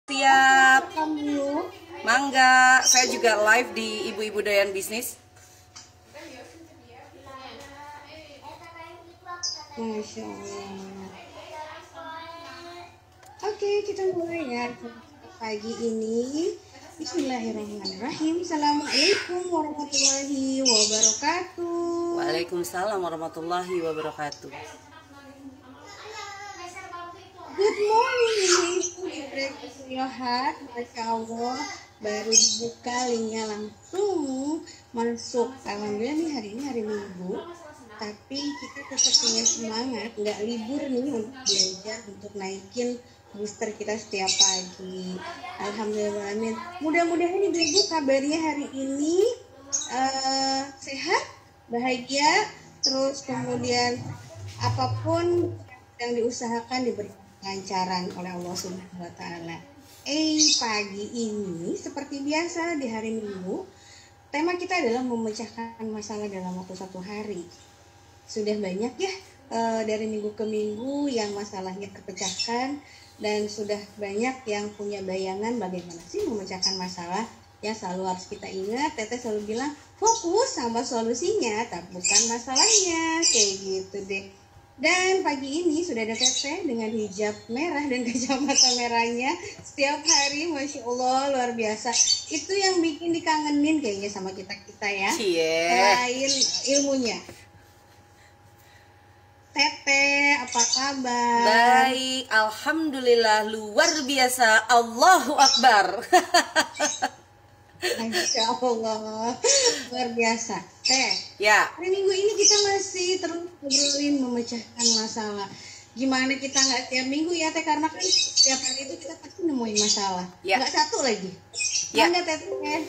Siap. Kamu Mangga. Saya juga live di Ibu-Ibu Doyan Bisnis. Masya Allah. Oke, kita mulai ya pagi ini. Bismillahirrahmanirrahim. Assalamualaikum warahmatullahi wabarakatuh. Waalaikumsalam warahmatullahi wabarakatuh. Good morning ibu-ibu di breakfast Yohat. Masya Allah, baru dibuka linknya langsung masuk. Alhamdulillah nih, hari ini hari Minggu, tapi kita tetap punya semangat, nggak libur nih untuk belajar, untuk naikin booster kita setiap pagi. Alhamdulillah, amin. Mudah-mudahan ibu-ibu kabarnya hari ini sehat, bahagia, terus kemudian apapun yang diusahakan diberi kelancaran oleh Allah Subhanahu wa Ta'ala. Pagi ini seperti biasa di hari Minggu, tema kita adalah memecahkan masalah dalam waktu satu hari. Sudah banyak ya dari minggu ke minggu yang masalahnya terpecahkan, dan sudah banyak yang punya bayangan bagaimana sih memecahkan masalah. Yang selalu harus kita ingat, Teteh selalu bilang fokus sama solusinya, tapi bukan masalahnya, kayak gitu deh. Dan pagi ini sudah ada Teteh dengan hijab merah dan kacamata merahnya setiap hari, Masya Allah, luar biasa. Itu yang bikin dikangenin kayaknya sama kita-kita ya. Selain ilmunya. Teteh, apa kabar? Baik, alhamdulillah, luar biasa. Allahu Akbar. Masya Allah, luar biasa. Teh, Ya. hari Minggu ini kita masih terus ngobrolin memecahkan masalah. Gimana kita nggak tiap minggu ya Teh, karena kan setiap hari itu kita pasti nemuin masalah. Ya. Nggak satu lagi. Ya. Nggak Teteh.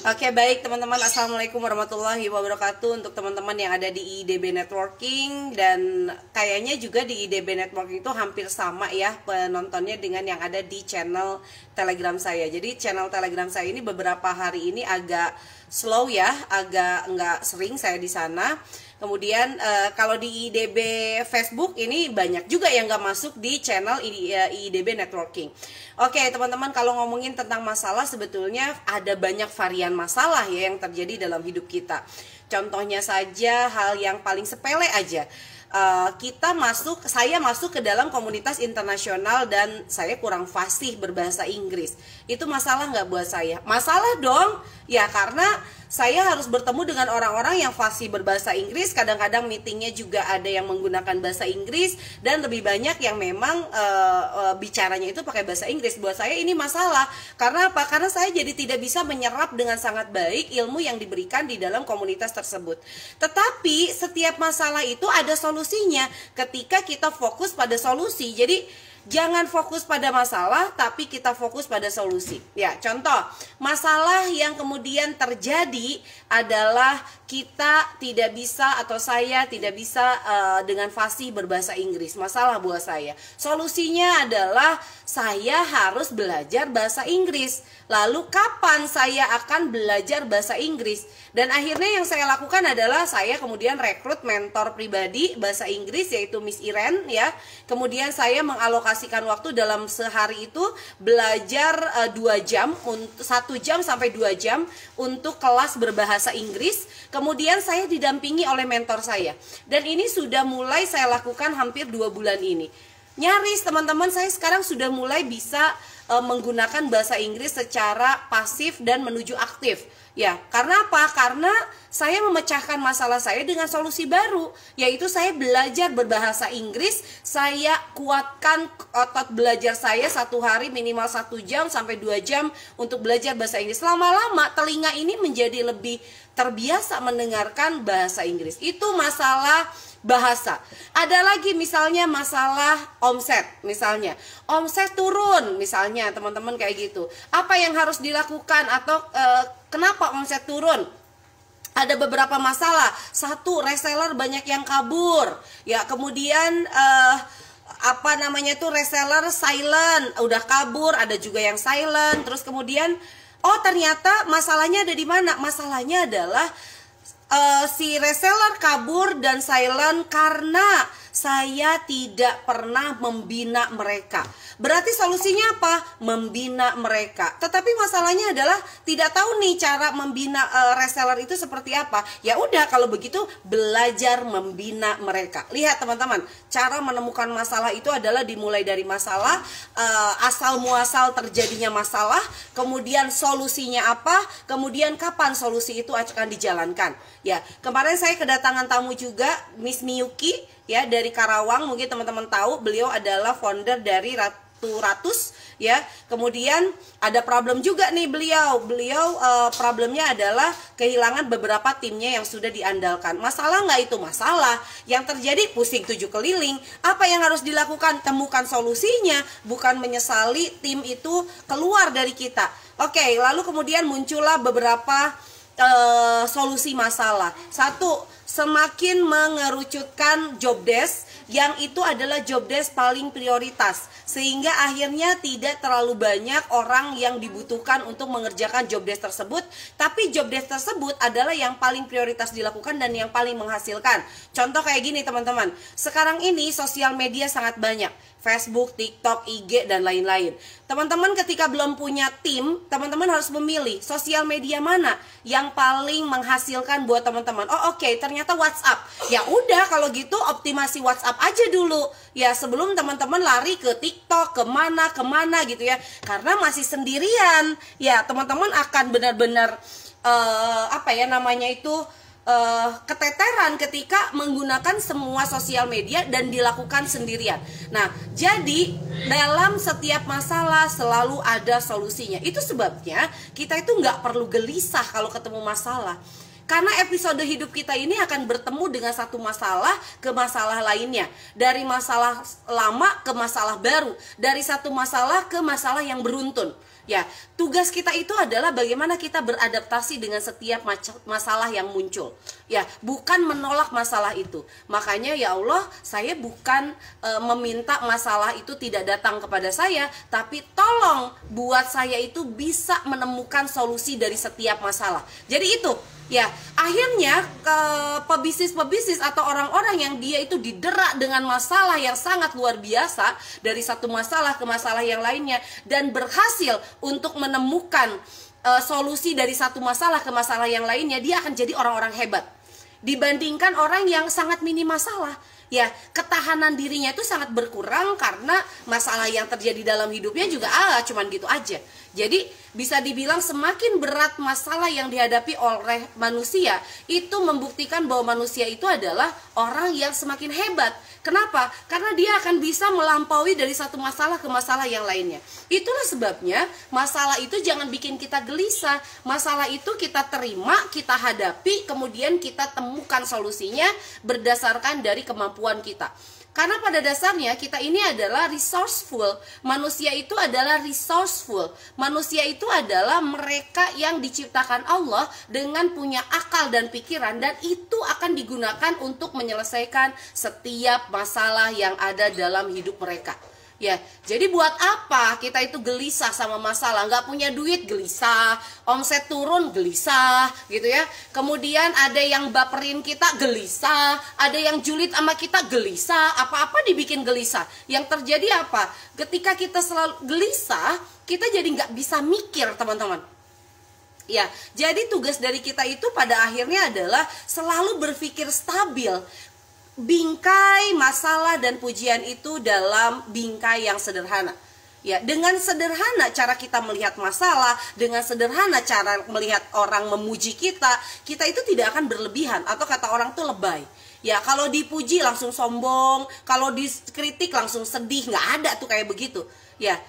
Oke, baik teman-teman, assalamualaikum warahmatullahi wabarakatuh. Untuk teman-teman yang ada di IDB Networking, dan kayaknya juga di IDB Networking itu hampir sama ya penontonnya dengan yang ada di channel Telegram saya. Jadi channel Telegram saya ini beberapa hari ini agak slow ya, agak nggak sering saya di sana. Kemudian kalau di IDB Facebook ini banyak juga yang nggak masuk di channel IDB Networking. Oke teman-teman, kalau ngomongin tentang masalah, sebetulnya ada banyak varian masalah ya yang terjadi dalam hidup kita. Contohnya saja hal yang paling sepele aja. Saya masuk ke dalam komunitas internasional dan saya kurang fasih berbahasa Inggris. Itu masalah nggak buat saya? Masalah dong, ya, karena saya harus bertemu dengan orang-orang yang fasih berbahasa Inggris. Kadang-kadang meetingnya juga ada yang menggunakan bahasa Inggris, dan lebih banyak yang memang bicaranya itu pakai bahasa Inggris. Buat saya ini masalah. Karena apa? Karena saya jadi tidak bisa menyerap dengan sangat baik ilmu yang diberikan di dalam komunitas tersebut. Tetapi setiap masalah itu ada solusinya ketika kita fokus pada solusi. Jadi jangan fokus pada masalah, tapi kita fokus pada solusi. Ya, contoh, masalah yang kemudian terjadi adalah kita tidak bisa, atau saya tidak bisa dengan fasih berbahasa Inggris. Masalah buat saya. Solusinya adalah saya harus belajar bahasa Inggris. Lalu kapan saya akan belajar bahasa Inggris? Dan akhirnya yang saya lakukan adalah saya kemudian rekrut mentor pribadi bahasa Inggris, yaitu Miss Iren ya. Kemudian saya mengalokasikan waktu dalam sehari itu belajar 2 jam, 1 jam sampai 2 jam untuk kelas berbahasa Inggris. Kemudian saya didampingi oleh mentor saya. Dan ini sudah mulai saya lakukan hampir 2 bulan ini. Nyaris teman-teman, saya sekarang sudah mulai bisa menggunakan bahasa Inggris secara pasif dan menuju aktif. Ya, karena apa? Karena saya memecahkan masalah saya dengan solusi baru, yaitu saya belajar berbahasa Inggris. Saya kuatkan otot belajar saya, satu hari minimal 1 jam sampai 2 jam untuk belajar bahasa Inggris. Lama-lama telinga ini menjadi lebih terbiasa mendengarkan bahasa Inggris. Itu masalah bahasa. Ada lagi misalnya masalah omset, misalnya omset turun, misalnya teman-teman kayak gitu. Apa yang harus dilakukan, atau kenapa omset turun? Ada beberapa masalah. Satu, reseller banyak yang kabur. Ya, kemudian reseller silent, udah kabur, ada juga yang silent. Terus kemudian ternyata masalahnya ada di mana? Masalahnya adalah si reseller kabur dan silent karena saya tidak pernah membina mereka. Berarti solusinya apa? Membina mereka. Tetapi masalahnya adalah tidak tahu nih cara membina reseller itu seperti apa. Ya udah, kalau begitu belajar membina mereka. Lihat teman-teman, cara menemukan masalah itu adalah dimulai dari masalah, asal muasal terjadinya masalah, kemudian solusinya apa, kemudian kapan solusi itu akan dijalankan. Ya, kemarin saya kedatangan tamu juga, Miss Miyuki, ya, dari Karawang. Mungkin teman-teman tahu, beliau adalah founder dari Ratu Ratus, ya. Kemudian ada problem juga nih beliau problemnya adalah kehilangan beberapa timnya yang sudah diandalkan. Masalah nggak itu? Masalah. Yang terjadi pusing 7 keliling. Apa yang harus dilakukan? Temukan solusinya, bukan menyesali tim itu keluar dari kita. Oke, lalu kemudian muncullah beberapa solusi masalah. Satu, semakin mengerucutkan job desk, yang itu adalah job desk paling prioritas, sehingga akhirnya tidak terlalu banyak orang yang dibutuhkan untuk mengerjakan job desk tersebut. Tapi job desk tersebut adalah yang paling prioritas dilakukan dan yang paling menghasilkan. Contoh kayak gini teman-teman, sekarang ini sosial media sangat banyak, Facebook, TikTok, IG, dan lain-lain. Teman-teman ketika belum punya tim, teman-teman harus memilih sosial media mana yang paling menghasilkan buat teman-teman. Oh oke, ternyata WhatsApp. Ya udah, kalau gitu optimasi WhatsApp aja dulu. Ya, sebelum teman-teman lari ke TikTok, kemana gitu ya. Karena masih sendirian. Ya, teman-teman akan benar-benar keteteran ketika menggunakan semua sosial media dan dilakukan sendirian. Nah, jadi dalam setiap masalah selalu ada solusinya. Itu sebabnya kita itu nggak perlu gelisah kalau ketemu masalah. Karena episode hidup kita ini akan bertemu dengan satu masalah ke masalah lainnya. Dari masalah lama ke masalah baru. Dari satu masalah ke masalah yang beruntun. Ya, tugas kita itu adalah bagaimana kita beradaptasi dengan setiap masalah yang muncul. Ya, bukan menolak masalah itu. Makanya ya Allah, saya bukan meminta masalah itu tidak datang kepada saya, tapi tolong buat saya itu bisa menemukan solusi dari setiap masalah. Jadi itu, ya, akhirnya pebisnis atau orang-orang yang dia itu didera dengan masalah yang sangat luar biasa dari satu masalah ke masalah yang lainnya dan berhasil untuk menemukan solusi dari satu masalah ke masalah yang lainnya, dia akan jadi orang-orang hebat dibandingkan orang yang sangat minim masalah. Ya, ketahanan dirinya itu sangat berkurang karena masalah yang terjadi dalam hidupnya juga cuman gitu aja. Jadi bisa dibilang semakin berat masalah yang dihadapi oleh manusia, itu membuktikan bahwa manusia itu adalah orang yang semakin hebat. Kenapa? Karena dia akan bisa melampaui dari satu masalah ke masalah yang lainnya. Itulah sebabnya masalah itu jangan bikin kita gelisah. Masalah itu kita terima, kita hadapi, kemudian kita temukan solusinya berdasarkan dari kemampuan kita. Karena pada dasarnya kita ini adalah resourceful. Manusia itu adalah resourceful. Manusia itu adalah mereka yang diciptakan Allah dengan punya akal dan pikiran, dan itu akan digunakan untuk menyelesaikan setiap masalah yang ada dalam hidup mereka. Ya, jadi buat apa kita itu gelisah sama masalah? Nggak punya duit gelisah, omset turun gelisah, gitu ya. Kemudian ada yang baperin kita gelisah, ada yang julid sama kita gelisah, apa-apa dibikin gelisah. Yang terjadi apa? Ketika kita selalu gelisah, kita jadi nggak bisa mikir, teman-teman. Ya, jadi tugas dari kita itu pada akhirnya adalah selalu berpikir stabil. Bingkai masalah dan pujian itu dalam bingkai yang sederhana. Ya, dengan sederhana cara kita melihat masalah, dengan sederhana cara melihat orang memuji kita, kita itu tidak akan berlebihan, atau kata orang tuh lebay. Ya, kalau dipuji langsung sombong, kalau dikritik langsung sedih, nggak ada tuh kayak begitu. Ya,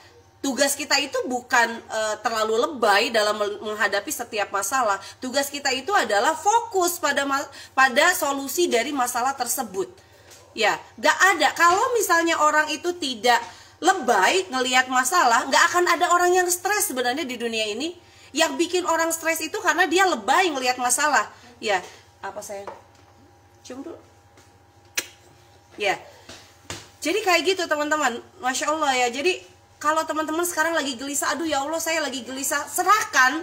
tugas kita itu bukan terlalu lebay dalam menghadapi setiap masalah. Tugas kita itu adalah fokus pada solusi dari masalah tersebut. Ya, gak ada. Kalau misalnya orang itu tidak lebay ngelihat masalah, gak akan ada orang yang stres sebenarnya di dunia ini. Yang bikin orang stres itu karena dia lebay ngelihat masalah. Ya, apa saya cium dulu. Ya, jadi kayak gitu teman-teman. Masya Allah ya. Jadi kalau teman-teman sekarang lagi gelisah, aduh ya Allah saya lagi gelisah, serahkan.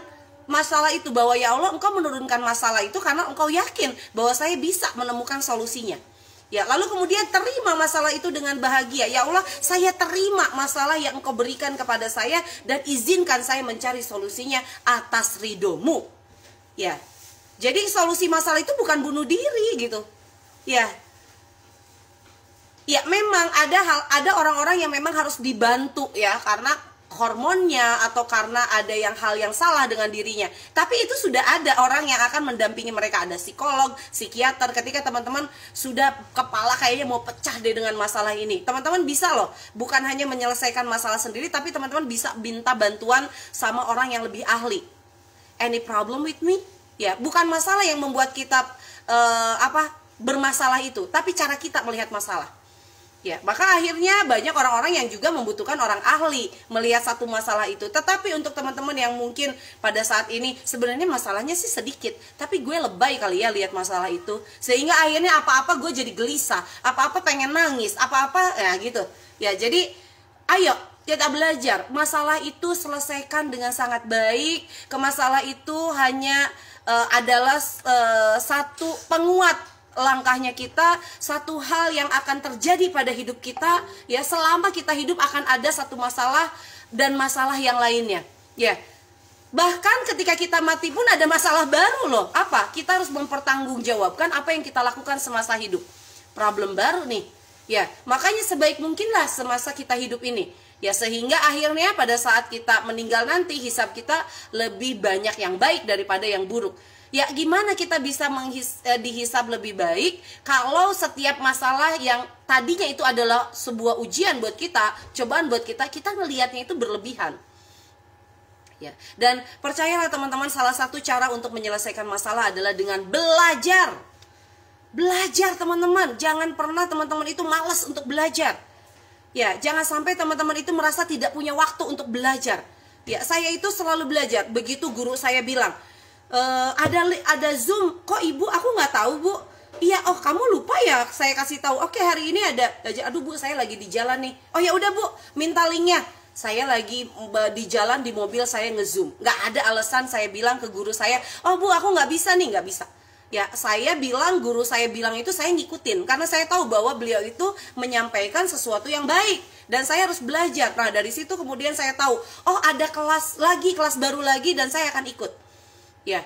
masalah itu, bahwa ya Allah engkau menurunkan masalah itu karena engkau yakin bahwa saya bisa menemukan solusinya. Ya, lalu kemudian terima masalah itu dengan bahagia. Ya Allah, saya terima masalah yang engkau berikan kepada saya dan izinkan saya mencari solusinya atas ridhomu. Ya, jadi solusi masalah itu bukan bunuh diri gitu. Ya, ya memang ada orang-orang yang memang harus dibantu ya, karena hormonnya atau karena ada hal yang salah dengan dirinya. Tapi itu sudah ada orang yang akan mendampingi mereka, ada psikolog, psikiater. Ketika teman-teman sudah kepala kayaknya mau pecah deh dengan masalah ini, teman-teman bisa loh, bukan hanya menyelesaikan masalah sendiri, tapi teman-teman bisa minta bantuan sama orang yang lebih ahli. Any problem with me? Ya, bukan masalah yang membuat kita bermasalah itu, tapi cara kita melihat masalah. Ya, maka akhirnya banyak orang-orang yang juga membutuhkan orang ahli melihat satu masalah itu. Tetapi untuk teman-teman yang mungkin pada saat ini sebenarnya masalahnya sih sedikit, tapi gue lebay kali ya lihat masalah itu, sehingga akhirnya apa-apa gue jadi gelisah, apa-apa pengen nangis, apa-apa ya gitu. Ya, jadi ayo kita belajar, masalah itu selesaikan dengan sangat baik. Masalah itu hanya adalah satu penguat langkahnya kita, satu hal yang akan terjadi pada hidup kita ya. Selama kita hidup akan ada satu masalah dan masalah yang lainnya ya. Bahkan ketika kita mati pun ada masalah baru loh. Apa? Kita harus mempertanggungjawabkan apa yang kita lakukan semasa hidup. Problem baru nih ya. Makanya sebaik mungkinlah semasa kita hidup ini ya, sehingga akhirnya pada saat kita meninggal nanti, hisab kita lebih banyak yang baik daripada yang buruk. Ya, gimana kita bisa dihisab lebih baik kalau setiap masalah yang tadinya itu adalah sebuah ujian buat kita, cobaan buat kita, kita ngelihatnya itu berlebihan. Ya, dan percayalah teman-teman, salah satu cara untuk menyelesaikan masalah adalah dengan belajar. Belajar teman-teman, jangan pernah teman-teman itu malas untuk belajar. Ya, jangan sampai teman-teman itu merasa tidak punya waktu untuk belajar. Ya, saya itu selalu belajar. Begitu guru saya bilang, ada Zoom, kok ibu aku nggak tahu bu. Iya, oh kamu lupa ya, saya kasih tahu. Oke, hari ini ada. Aduh bu, saya lagi di jalan nih. Oh ya udah bu, minta linknya. Saya lagi di jalan di mobil, saya nge-zoom. Nggak ada alasan saya bilang ke guru saya, oh bu aku nggak bisa nih, nggak bisa. Ya, saya bilang, guru saya bilang itu saya ngikutin, karena saya tahu bahwa beliau itu menyampaikan sesuatu yang baik dan saya harus belajar. Nah dari situ kemudian saya tahu, oh ada kelas lagi, kelas baru lagi, dan saya akan ikut. Ya,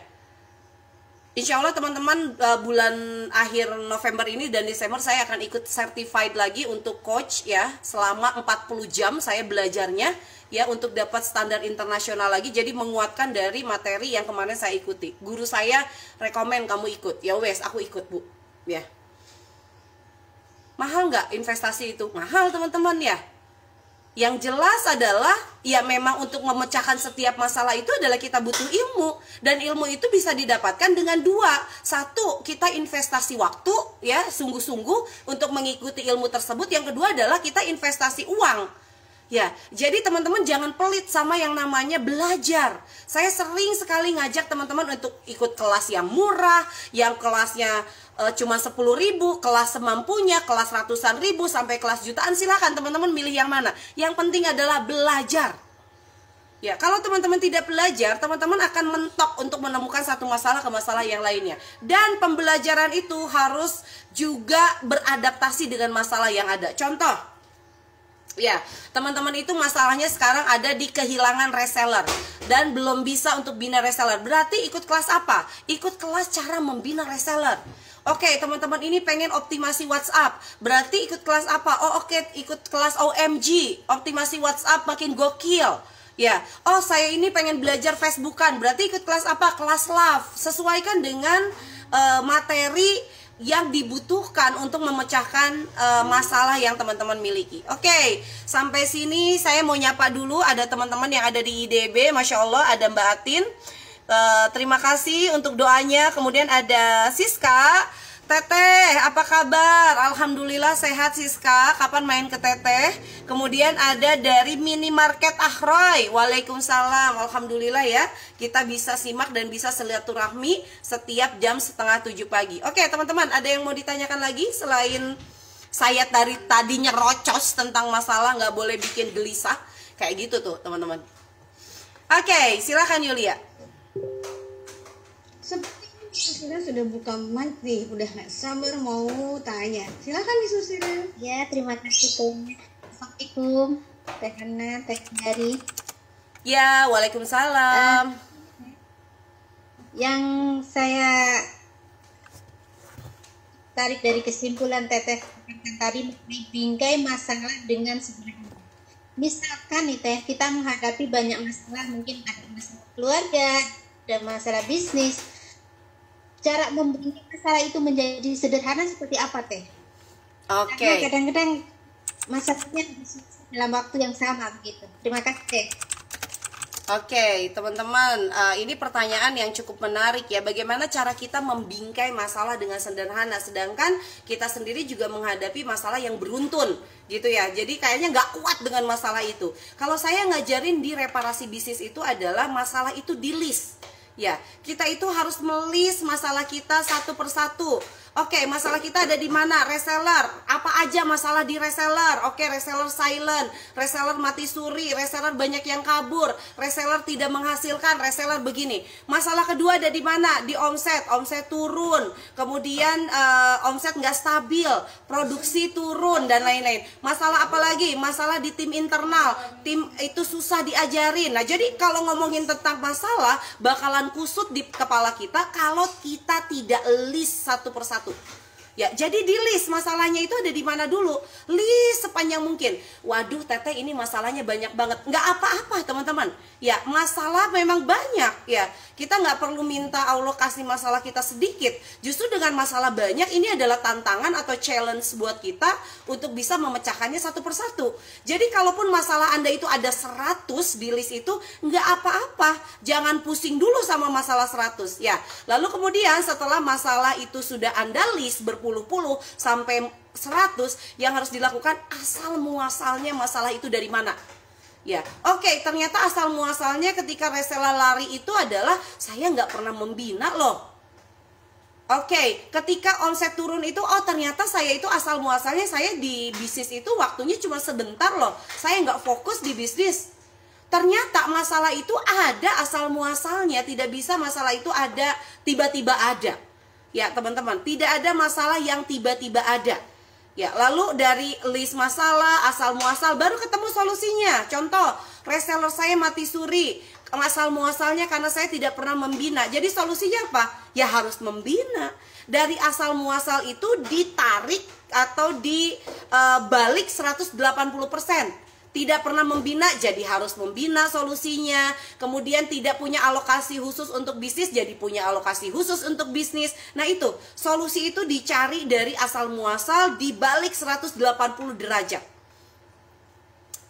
insya Allah teman-teman, bulan akhir November ini dan Desember saya akan ikut certified lagi untuk coach ya. Selama 40 jam saya belajarnya ya, untuk dapat standar internasional lagi. Jadi menguatkan dari materi yang kemarin saya ikuti. Guru saya rekomen kamu ikut. Ya wes, aku ikut bu. Ya. Mahal nggak investasi itu? Mahal teman-teman ya. Yang jelas adalah ya memang untuk memecahkan setiap masalah itu adalah kita butuh ilmu. Dan ilmu itu bisa didapatkan dengan dua. Satu, kita investasi waktu ya, sungguh-sungguh untuk mengikuti ilmu tersebut. Yang kedua adalah kita investasi uang. Ya, jadi teman-teman jangan pelit sama yang namanya belajar. Saya sering sekali ngajak teman-teman untuk ikut kelas yang murah, yang kelasnya cuma 10.000, kelas semampunya, kelas ratusan ribu, sampai kelas jutaan. Silakan teman-teman milih yang mana. Yang penting adalah belajar. Ya, kalau teman-teman tidak belajar, teman-teman akan mentok untuk menemukan satu masalah ke masalah yang lainnya. Dan pembelajaran itu harus juga beradaptasi dengan masalah yang ada. Contoh, ya, teman-teman itu masalahnya sekarang ada di kehilangan reseller dan belum bisa untuk bina reseller. Berarti ikut kelas apa? Ikut kelas cara membina reseller. Oke, teman-teman ini pengen optimasi WhatsApp. Berarti ikut kelas apa? Oh oke, ikut kelas OMG, optimasi WhatsApp makin gokil. Ya, oh saya ini pengen belajar Facebookan. Berarti ikut kelas apa? Kelas Love. Sesuaikan dengan materi yang dibutuhkan untuk memecahkan masalah yang teman-teman miliki. Oke, sampai sini saya mau nyapa dulu. Ada teman-teman yang ada di IDB, Masya Allah, ada Mbak Atin. Terima kasih untuk doanya. Kemudian ada Siska. Teteh, apa kabar? Alhamdulillah sehat Siska. Kapan main ke Teteh? Kemudian ada dari Minimarket Ahroy. Waalaikumsalam. Alhamdulillah ya, kita bisa simak dan bisa silaturahmi setiap jam 6:30 pagi. Oke teman-teman, ada yang mau ditanyakan lagi selain saya dari tadinya rocos tentang masalah nggak boleh bikin gelisah kayak gitu tuh teman-teman? Oke, silakan Yulia. Susila sudah buka mic nih, udah nggak sabar mau tanya. Silakan nih Susila. Ya, terima kasih Teh. Assalamualaikum, Teh Hana, Teh Dari. Ya, waalaikumsalam. Yang saya tarik dari kesimpulan Teteh tadi, bingkai masalah dengan sederhana. Misalkan nih Teh, kita menghadapi banyak masalah, mungkin ada masalah keluarga, ada masalah bisnis. Cara membingkai masalah itu menjadi sederhana seperti apa Teh? Oke. Karena kadang-kadang masalahnya dalam waktu yang sama begitu. Terima kasih Teh. Oke, teman-teman, ini pertanyaan yang cukup menarik ya. Bagaimana cara kita membingkai masalah dengan sederhana, sedangkan kita sendiri juga menghadapi masalah yang beruntun, gitu ya. Jadi kayaknya nggak kuat dengan masalah itu. Kalau saya ngajarin di reparasi bisnis itu adalah masalah itu di list. Ya, kita itu harus melis masalah kita satu persatu. Oke, masalah kita ada di mana? Reseller. Apa aja masalah di reseller? Oke, reseller silent, reseller mati suri, reseller banyak yang kabur, reseller tidak menghasilkan, reseller begini. Masalah kedua ada di mana? Di omset, omset turun, kemudian omset nggak stabil, produksi turun dan lain-lain. Masalah apa lagi? Masalah di tim internal, tim itu susah diajarin. Nah, jadi kalau ngomongin tentang masalah bakalan kusut di kepala kita kalau kita tidak list satu persatu. Ya, jadi di list masalahnya itu ada di mana dulu. List sepanjang mungkin. Waduh, Teteh ini masalahnya banyak banget. Nggak apa-apa, teman-teman. Ya, masalah memang banyak. Ya, kita nggak perlu minta Allah kasih masalah kita sedikit. Justru dengan masalah banyak, ini adalah tantangan atau challenge buat kita untuk bisa memecahkannya satu persatu. Jadi, kalaupun masalah Anda itu ada 100 di list itu, nggak apa-apa. Jangan pusing dulu sama masalah 100. Ya, lalu kemudian setelah masalah itu sudah Anda list berpuluh-puluh sampai 100, yang harus dilakukan asal muasalnya masalah itu dari mana. Ya, oke, ternyata asal muasalnya ketika reseller lari itu adalah saya nggak pernah membina loh. Oke, ketika omset turun itu, oh ternyata saya itu asal muasalnya saya di bisnis itu waktunya cuma sebentar loh. Saya nggak fokus di bisnis. Ternyata masalah itu ada asal muasalnya, tidak bisa masalah itu ada tiba-tiba ada. Ya teman-teman, tidak ada masalah yang tiba-tiba ada. Ya, lalu dari list masalah, asal muasal, baru ketemu solusinya. Contoh, reseller saya mati suri. Asal muasalnya karena saya tidak pernah membina. Jadi solusinya apa? Ya harus membina. Dari asal muasal itu ditarik atau dibalik 180%. Tidak pernah membina, jadi harus membina solusinya. Kemudian tidak punya alokasi khusus untuk bisnis, jadi punya alokasi khusus untuk bisnis. Nah itu, solusi itu dicari dari asal muasal dibalik 180 derajat.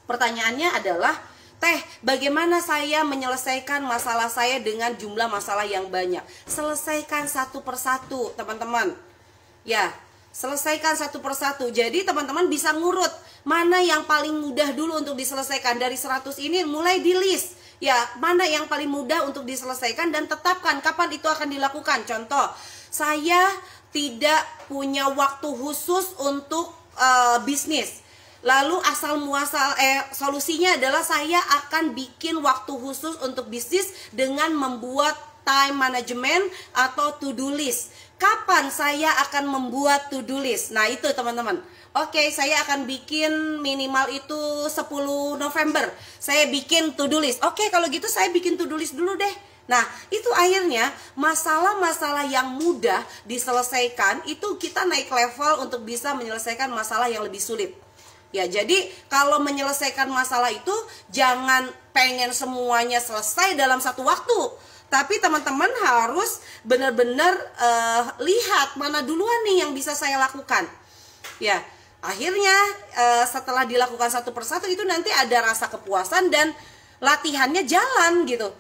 Pertanyaannya adalah, Teh, bagaimana saya menyelesaikan masalah saya dengan jumlah masalah yang banyak? Selesaikan satu persatu, teman-teman. Ya, selesaikan satu persatu. Jadi teman-teman bisa ngurut mana yang paling mudah dulu untuk diselesaikan. Dari 100 ini mulai di list. Ya, mana yang paling mudah untuk diselesaikan dan tetapkan kapan itu akan dilakukan. Contoh, saya tidak punya waktu khusus untuk bisnis. Lalu asal muasal solusinya adalah saya akan bikin waktu khusus untuk bisnis dengan membuat time management atau to-do list. Kapan saya akan membuat to-do list? Nah itu teman-teman. Oke, saya akan bikin minimal itu 10 November. Saya bikin to-do list. Oke, kalau gitu saya bikin to-do list dulu deh. Nah, itu akhirnya masalah-masalah yang mudah diselesaikan, itu kita naik level untuk bisa menyelesaikan masalah yang lebih sulit. Ya, jadi kalau menyelesaikan masalah itu jangan pengen semuanya selesai dalam satu waktu. Tapi teman-teman harus benar-benar lihat mana duluan nih yang bisa saya lakukan. Ya, akhirnya setelah dilakukan satu persatu itu nanti ada rasa kepuasan dan latihannya jalan gitu.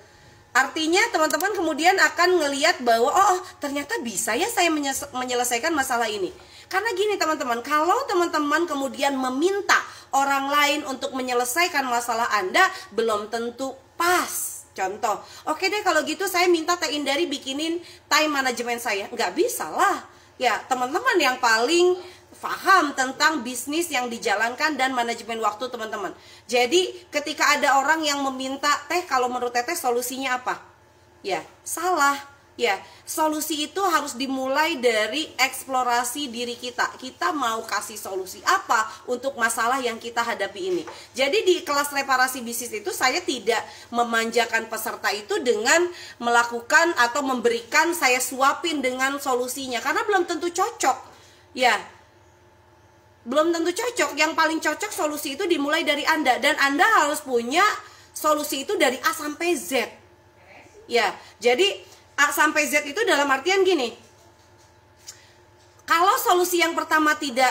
Artinya teman-teman kemudian akan ngelihat bahwa oh ternyata bisa ya saya menyelesaikan masalah ini. Karena gini teman-teman, kalau teman-teman kemudian meminta orang lain untuk menyelesaikan masalah Anda, belum tentu pas. Contoh, oke deh kalau gitu saya minta Teh Indari bikinin time management saya. Nggak bisa lah. Ya, teman-teman yang paling paham tentang bisnis yang dijalankan dan manajemen waktu teman-teman. Jadi ketika ada orang yang meminta, Teh kalau menurut Teteh solusinya apa? Ya, salah. Ya, solusi itu harus dimulai dari eksplorasi diri kita. Kita mau kasih solusi apa untuk masalah yang kita hadapi ini. Jadi di kelas reparasi bisnis itu saya tidak memanjakan peserta itu dengan melakukan atau memberikan, saya suapin dengan solusinya, karena belum tentu cocok. Ya, belum tentu cocok. Yang paling cocok solusi itu dimulai dari Anda, dan Anda harus punya solusi itu dari A sampai Z. Ya, jadi A sampai Z itu dalam artian gini, kalau solusi yang pertama tidak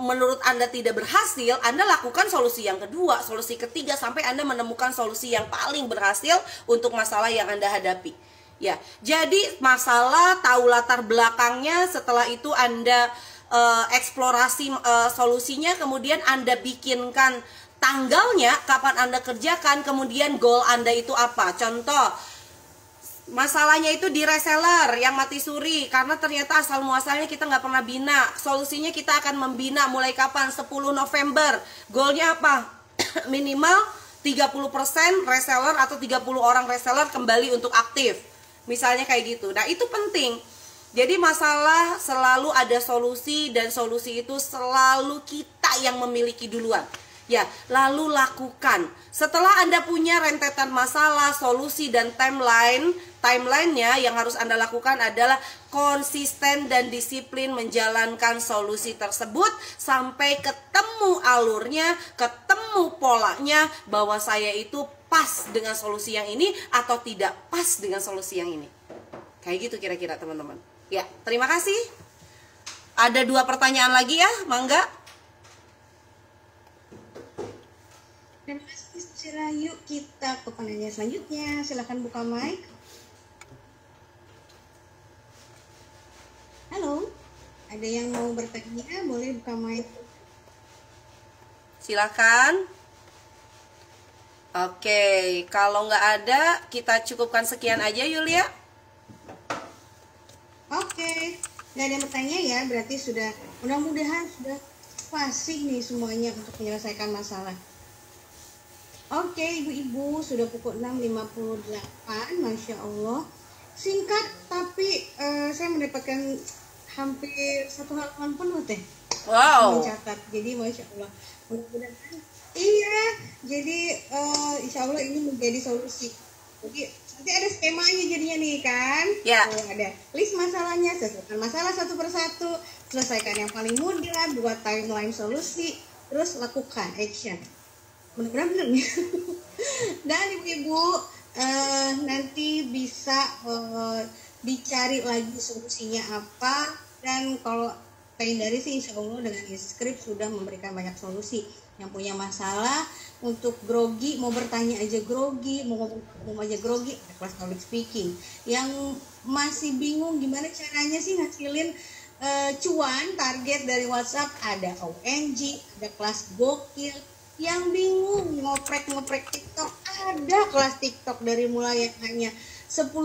menurut Anda tidak berhasil, Anda lakukan solusi yang kedua, solusi ketiga, sampai Anda menemukan solusi yang paling berhasil untuk masalah yang Anda hadapi. Ya, jadi masalah, tahu latar belakangnya, setelah itu Anda eksplorasi solusinya, kemudian Anda bikinkan tanggalnya kapan Anda kerjakan, kemudian goal Anda itu apa. Contoh, masalahnya itu di reseller yang mati suri karena ternyata asal muasalnya kita nggak pernah bina. Solusinya kita akan membina mulai kapan? 10 November. Goalnya apa? Minimal 30% reseller atau 30 orang reseller kembali untuk aktif. Misalnya kayak gitu. Nah, itu penting. Jadi masalah selalu ada solusi, dan solusi itu selalu kita yang memiliki duluan. Ya, lalu lakukan. Setelah Anda punya rentetan masalah, solusi, dan timeline-nya yang harus Anda lakukan adalah konsisten dan disiplin menjalankan solusi tersebut sampai ketemu alurnya, ketemu polanya, bahwa saya itu pas dengan solusi yang ini atau tidak pas dengan solusi yang ini. Kayak gitu kira-kira, teman-teman. Ya, terima kasih. Ada 2 pertanyaan lagi ya, Mangga. Terima kasih, Sila. Yuk kita ke penanya selanjutnya. Silahkan buka mic. Halo, ada yang mau bertanya? Boleh buka mic. Silakan. Oke, kalau nggak ada, kita cukupkan sekian aja, Yulia. Oke, nggak ada yang bertanya ya. Berarti sudah, mudah-mudahan sudah fasih nih semuanya untuk menyelesaikan masalah. Oke, ibu-ibu, sudah pukul 6.58, Masya Allah. Singkat, tapi saya mendapatkan hampir 1 halaman penuh teh. Wow. Mencatat, jadi Masya Allah. Mudah-mudahan, iya, jadi Insya Allah ini menjadi solusi. Jadi nanti ada skemanya jadinya nih kan. Ya. Ada list masalahnya, selesaikan masalah satu persatu, selesaikan yang paling mudah, buat timeline solusi, terus lakukan action. Mudah-mudahan benar nih. Dan ibu-ibu nanti bisa dicari lagi solusinya apa, dan kalau pengen dari sih insya Allah dengan Inscript sudah memberikan banyak solusi. Yang punya masalah untuk grogi, mau bertanya aja grogi, mau ngomong aja grogi, ada kelas public speaking. Yang masih bingung gimana caranya sih ngasilin cuan target dari WhatsApp, ada ONG, ada kelas gokil. Yang bingung ngoprek TikTok, ada kelas TikTok dari mulai yang hanya 10.000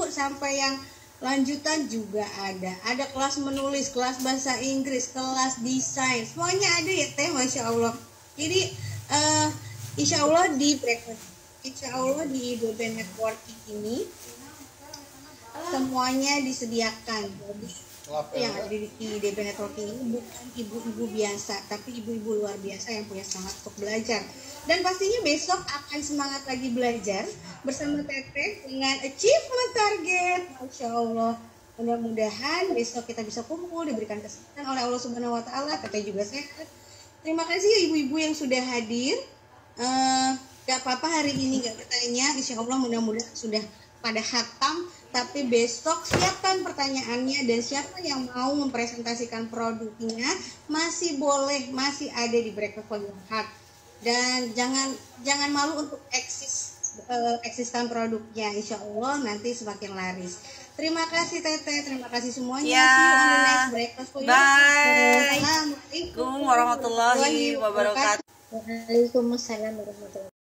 sampai yang lanjutan juga ada kelas menulis, kelas bahasa Inggris, kelas desain, semuanya ada ya teh, Masya Allah. Jadi Insya Allah di DB Networking ini semuanya disediakan. Jadi yang ada di DB Networking ini bukan ibu-ibu biasa, tapi ibu-ibu luar biasa yang punya semangat untuk belajar. Dan pastinya besok akan semangat lagi belajar bersama Teteh dengan achievement target. Masya Allah. Mudah-mudahan besok kita bisa kumpul, diberikan kesehatan oleh Allah Subhanahu Wa Taala. Teteh juga sehat. Terima kasih ya ibu-ibu yang sudah hadir. Gak apa-apa hari ini gak bertanya. Insya Allah mudah-mudahan sudah pada hatam. Tapi besok siapkan pertanyaannya, dan siapa yang mau mempresentasikan produknya masih boleh, masih ada di Breakfast for Your Heart. Dan jangan malu untuk eksiskan produknya, insya Allah nanti semakin laris. Terima kasih Teteh, terima kasih semuanya. Ya. See you on the next Breakfast for Your Heart. Bye. Assalamualaikum Warahmatullahi wabarakatuh. Waalaikumsalam warahmatullahi wabarakatuh.